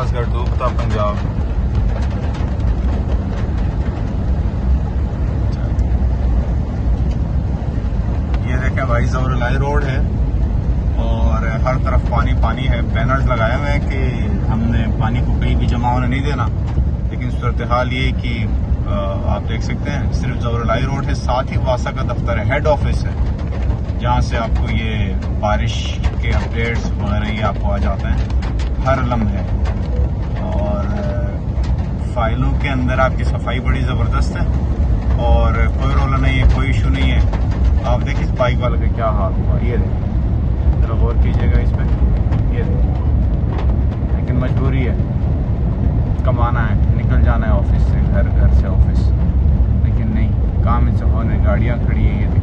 नवाजगढ़ डूबता पंजाब। ये देखें भाई ज़वरुल्लाह रोड है और हर तरफ पानी पानी है। बैनर्स लगाए हुए हैं कि हमने पानी को कहीं भी जमा होने नहीं देना, लेकिन सूरत हाल ये कि आप देख सकते हैं सिर्फ ज़वरुल्लाह रोड है, साथ ही वासा का दफ्तर है, हेड ऑफिस है, जहाँ से आपको ये बारिश के अपडेट्स वगैरह ये आपको आ जाते हैं हर लम्हे। और फाइलों के अंदर आपकी सफाई बड़ी ज़बरदस्त है और कोई रोला नहीं है, कोई इशू नहीं है। आप देखिए इस बाइक वाले का क्या हाल हुआ, ये देखिए, जरा गौर कीजिएगा इस पर, ये देखिए। लेकिन मजबूरी है, कमाना है, निकल जाना है ऑफिस से, घर, घर से ऑफिस, लेकिन नहीं, काम इनसे होने, गाड़ियाँ खड़ी है, ये देखिए।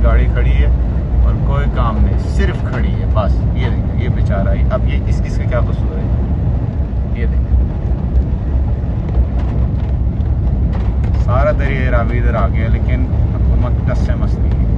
गाड़ी खड़ी है और कोई काम नहीं, सिर्फ खड़ी है बस। ये देखिए, ये बेचारा है, अब ये इसका क्या कसूर है? ये देखिए, सारा दरिया रावी इधर आ गया, लेकिन हुकूमत टस से मस नहीं है।